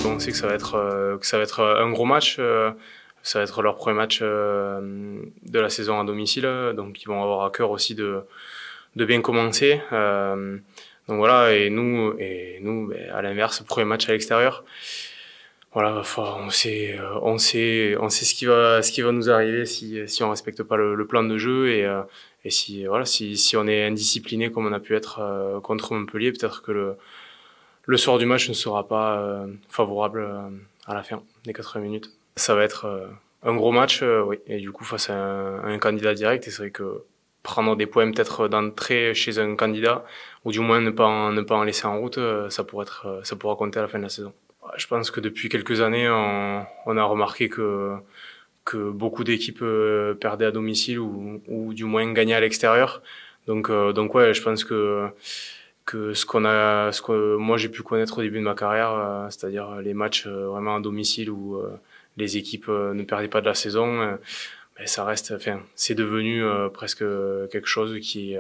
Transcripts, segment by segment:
On sait que ça va être un gros match. Ça va être leur premier match de la saison à domicile, donc ils vont avoir à cœur aussi de bien commencer. Donc voilà, et nous, à l'inverse, premier match à l'extérieur. Voilà, enfin, on sait ce qui va nous arriver si on respecte pas le plan de jeu et si voilà, si on est indiscipliné comme on a pu être contre Montpellier, peut-être que le sort du match ne sera pas favorable à la fin des 80 minutes. Ça va être un gros match, oui, et du coup face à un candidat direct, et c'est vrai que prendre des points peut-être d'entrée chez un candidat, ou du moins ne pas en laisser en route, ça pourra compter à la fin de la saison. Je pense que depuis quelques années, on a remarqué que beaucoup d'équipes perdaient à domicile ou du moins gagnaient à l'extérieur. Donc ouais, je pense que ce que moi j'ai pu connaître au début de ma carrière, c'est-à-dire les matchs vraiment à domicile où les équipes ne perdaient pas de la saison, ben ça reste, enfin, c'est devenu presque quelque chose qui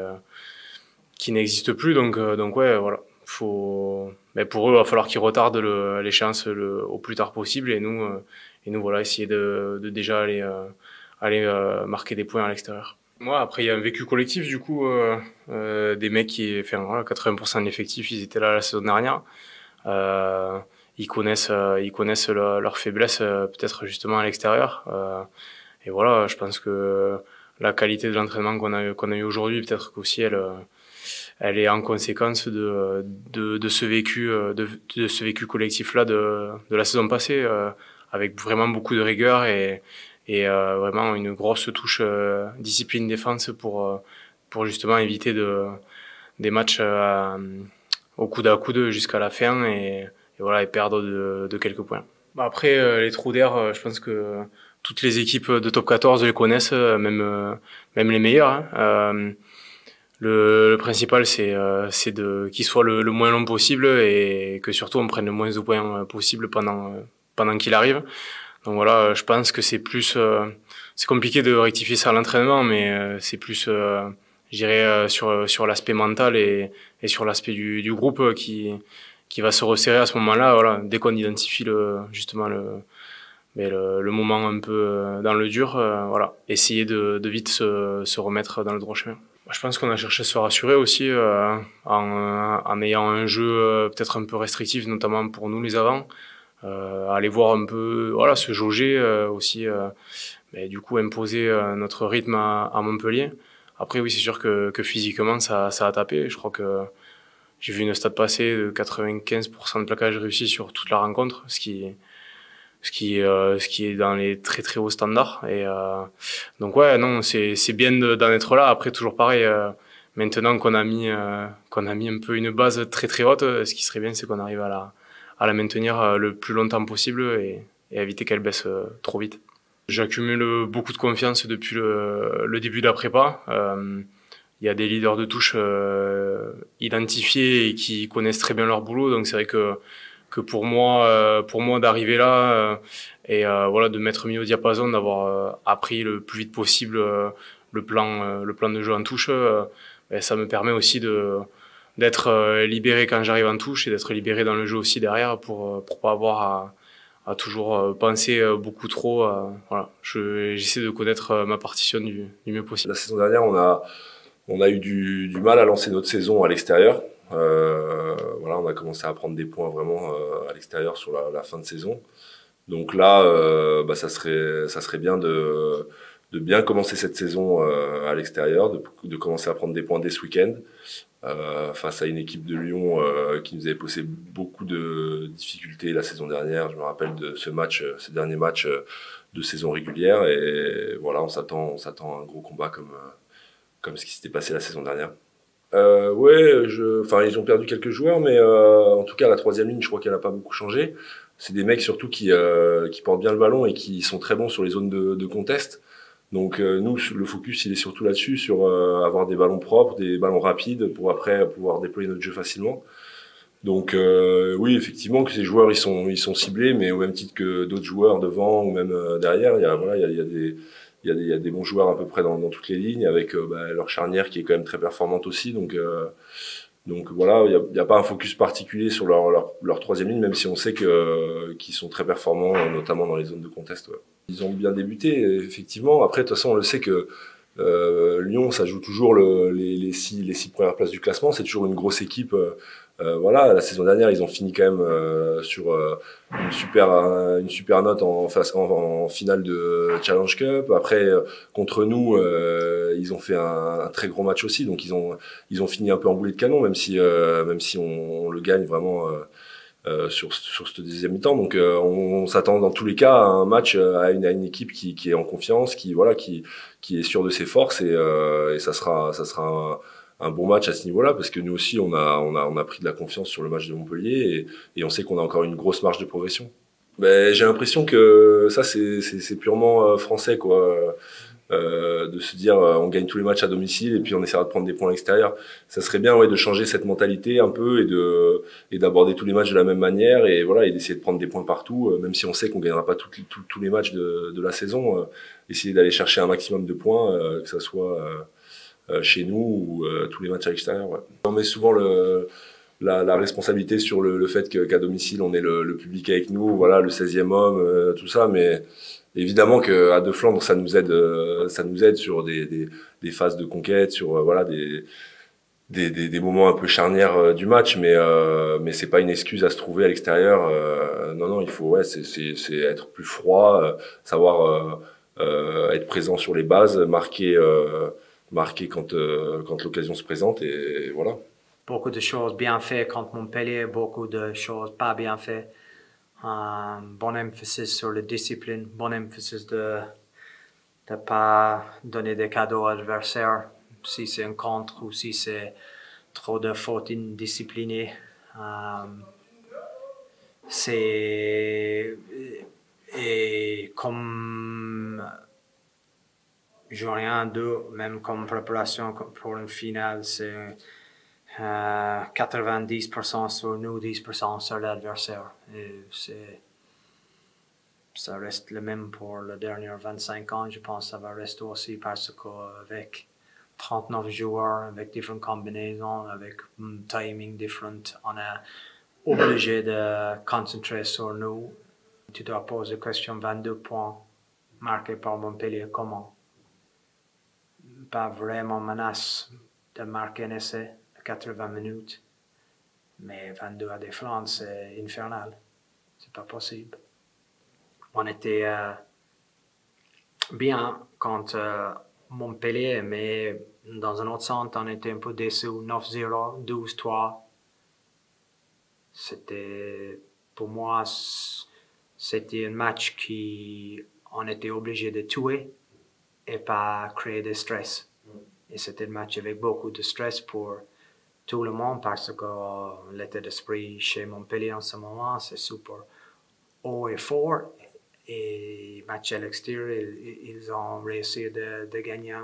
n'existe plus. Donc ouais, voilà. Mais pour eux, il va falloir qu'ils retardent l'échéance au plus tard possible et nous voilà, essayer de déjà aller marquer des points à l'extérieur. Moi, après, il y a un vécu collectif, du coup, des mecs enfin, voilà, 80% de l'effectif, ils étaient là la saison dernière. Euh, ils connaissent leurs faiblesses, peut-être justement à l'extérieur. Et voilà, je pense que la qualité de l'entraînement qu'on a eu aujourd'hui, peut-être qu'aussi elle est en conséquence de ce vécu, de ce vécu collectif-là de la saison passée, avec vraiment beaucoup de rigueur et vraiment une grosse touche discipline défense pour justement éviter des matchs au coude à coude jusqu'à la fin et voilà et perdre de quelques points. Après les trous d'air, je pense que toutes les équipes de top 14 les connaissent, même les meilleures. Hein. Le principal c'est de qu'il soit le moins long possible et que surtout on prenne le moins de points possible pendant qu'il arrive. Donc voilà, je pense que c'est compliqué de rectifier ça à l'entraînement, mais c'est plus, je dirais, sur l'aspect mental et sur l'aspect du groupe qui va se resserrer à ce moment-là. Voilà, dès qu'on identifie justement le moment un peu dans le dur, voilà, essayer de vite se remettre dans le droit chemin. Je pense qu'on a cherché à se rassurer aussi en ayant un jeu peut-être un peu restrictif, notamment pour nous les avants. Aller voir un peu, voilà, se jauger aussi, mais du coup imposer notre rythme à Montpellier. Après oui, c'est sûr que physiquement ça a tapé. Je crois que j'ai vu une stat passer de 95% de plaquage réussi sur toute la rencontre, ce qui est dans les très très hauts standards. Et donc ouais, non, c'est bien d'en être là. Après toujours pareil. Maintenant qu'on a mis un peu une base très très haute, ce qui serait bien, c'est qu'on arrive à la maintenir le plus longtemps possible et éviter qu'elle baisse trop vite. J'accumule beaucoup de confiance depuis le début de la prépa. Il y a des leaders de touche identifiés et qui connaissent très bien leur boulot, donc c'est vrai que pour moi d'arriver là et voilà de m'être mis au diapason, d'avoir appris le plus vite possible le plan de jeu en touche, ben, ça me permet aussi d'être libéré quand j'arrive en touche et d'être libéré dans le jeu aussi derrière pour pas avoir à toujours penser beaucoup trop. Voilà, j'essaie de connaître ma partition du mieux possible. La saison dernière, on a eu du mal à lancer notre saison à l'extérieur. Voilà, on a commencé à prendre des points vraiment à l'extérieur sur la fin de saison. Donc là, bah, ça serait bien de bien commencer cette saison à l'extérieur, de commencer à prendre des points dès ce week-end face à une équipe de Lyon qui nous avait posé beaucoup de difficultés la saison dernière. Je me rappelle de ce dernier match de saison régulière et voilà, on s'attend à un gros combat comme ce qui s'était passé la saison dernière. Ouais, enfin ils ont perdu quelques joueurs, mais en tout cas la troisième ligne, je crois qu'elle n'a pas beaucoup changé. C'est des mecs surtout qui portent bien le ballon et qui sont très bons sur les zones de contest. Donc nous, le focus il est surtout là-dessus, sur avoir des ballons propres, des ballons rapides pour après pouvoir déployer notre jeu facilement. Donc oui, effectivement que ces joueurs ils sont ciblés, mais au même titre que d'autres joueurs devant ou même derrière, il y a des bons joueurs à peu près dans toutes les lignes avec bah, leur charnière qui est quand même très performante aussi. Donc voilà, il y a pas un focus particulier sur leur troisième ligne, même si on sait qu'ils sont très performants, notamment dans les zones de contest. Ouais. Ils ont bien débuté, effectivement. Après, de toute façon, on le sait que Lyon, ça joue toujours les six premières places du classement. C'est toujours une grosse équipe. Voilà, la saison dernière, ils ont fini quand même sur une super note en finale de Challenge Cup. Après, contre nous, ils ont fait un très gros match aussi. Donc ils ont fini un peu en boulet de canon, même si on le gagne vraiment. Sur ce deuxième mi-temps. Donc on s'attend dans tous les cas à un match à une équipe qui est en confiance, qui est sûre de ses forces et ça sera un bon match à ce niveau-là parce que nous aussi on a pris de la confiance sur le match de Montpellier et on sait qu'on a encore une grosse marge de progression. Mais j'ai l'impression que ça c'est purement français quoi. De se dire on gagne tous les matchs à domicile et puis on essaiera de prendre des points à l'extérieur. Ça serait bien de changer cette mentalité un peu et d'aborder tous les matchs de la même manière et voilà et d'essayer de prendre des points partout même si on sait qu'on gagnera pas tous les matchs de la saison essayer d'aller chercher un maximum de points que ça soit chez nous ou tous les matchs à l'extérieur. Ouais. On met souvent la responsabilité sur le fait qu'à domicile on est le public avec nous, voilà le 16e homme, tout ça, mais évidemment qu'à De Flandre ça nous aide sur des phases de conquête, sur voilà des moments un peu charnières du match, mais c'est pas une excuse à se trouver à l'extérieur. Non, il faut c'est être plus froid, savoir être présent sur les bases, marquer quand l'occasion se présente et voilà. Beaucoup de choses bien faites contre Montpellier, beaucoup de choses pas bien faites. Bon emphasis sur la discipline, bon emphasis de ne pas donner des cadeaux à l'adversaire si c'est un contre ou si c'est trop de fautes indisciplinées. Et comme journée 1-2, même comme préparation pour une finale, c'est 90% sur nous, 10% sur l'adversaire. Et ça reste le même pour les derniers 25 ans. Je pense que ça va rester aussi parce qu'avec 39 joueurs, avec différentes combinaisons, avec un timing différent, on est obligé de concentrer sur nous. Tu dois poser la question 22 points marqués par Montpellier, comment? Pas vraiment menace de marquer un essai à 80 minutes, mais 22 à défendre, c'est infernal. C'est pas possible. On était bien contre Montpellier, mais dans un autre sens, on était un peu déçus. 9-0, 12-3. Pour moi, c'était un match qu'on était obligé de tuer et pas créer de stress. Et c'était un match avec beaucoup de stress pour tout le monde parce que l'état d'esprit chez Montpellier en ce moment, c'est super haut et fort. Et match à l'extérieur, ils ont réussi de gagner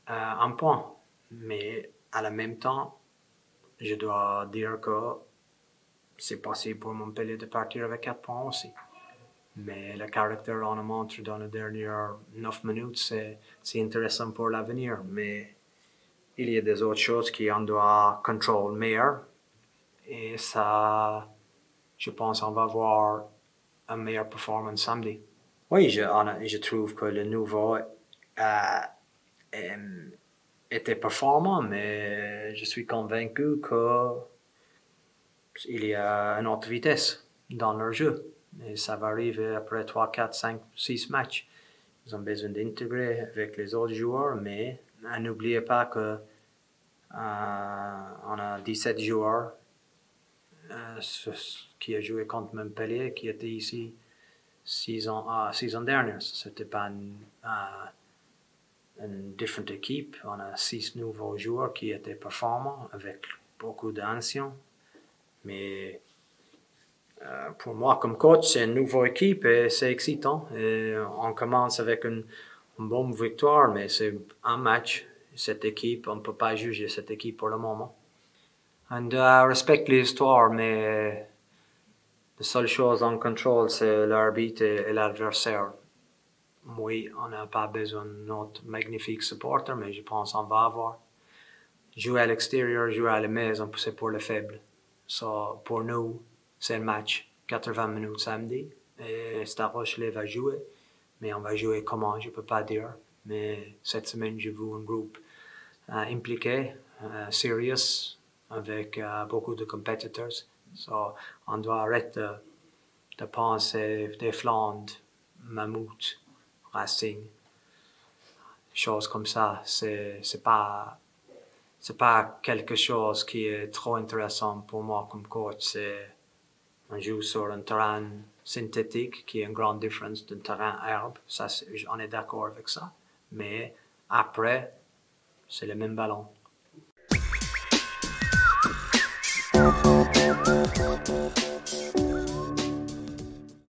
un point. Mais à la même temps, je dois dire que c'est possible pour Montpellier de partir avec 4 points aussi. Mais le caractère qu'on a montré dans les dernières 9 minutes, c'est intéressant pour l'avenir. Mais il y a des autres choses qu'on doit contrôler meilleur. Et ça, je pense qu'on va voir une meilleure performance samedi. Oui, je trouve que le nouveau était performant, mais je suis convaincu qu'il y a une autre vitesse dans leur jeu. Et ça va arriver après 3, 4, 5, 6 matchs. Ils ont besoin d'intégrer avec les autres joueurs, mais n'oubliez pas que on a 17 joueurs qui a joué contre Montpellier, qui était ici saison dernière. C'était pas une différente équipe. On a 6 nouveaux joueurs qui étaient performants avec beaucoup d'anciens. Mais pour moi, comme coach, c'est une nouvelle équipe et c'est excitant. Et on commence avec une bonne victoire, mais c'est un match. Cette équipe, on ne peut pas juger cette équipe pour le moment. On respecte l'histoire, mais la seule chose en contrôle, c'est l'arbitre et l'adversaire. Oui, on n'a pas besoin de notre magnifique supporter, mais je pense qu'on va avoir. jouer à l'extérieur, jouer à la maison, c'est pour les faibles. So, pour nous, c'est le match 80 minutes samedi. Et Stade Rochelet va jouer. Mais on va jouer comment, je ne peux pas dire. Mais cette semaine, j'ai vu un groupe impliqué, serious, avec beaucoup de competitors. So, on doit arrêter de penser des Flandres, Mammouth, Racing, choses comme ça. C'est pas quelque chose qui est trop intéressant pour moi comme coach. On joue sur un terrain synthétique qui est une grande différence d'un terrain herbe. Ça, on est d'accord avec ça. Mais après, c'est le même ballon.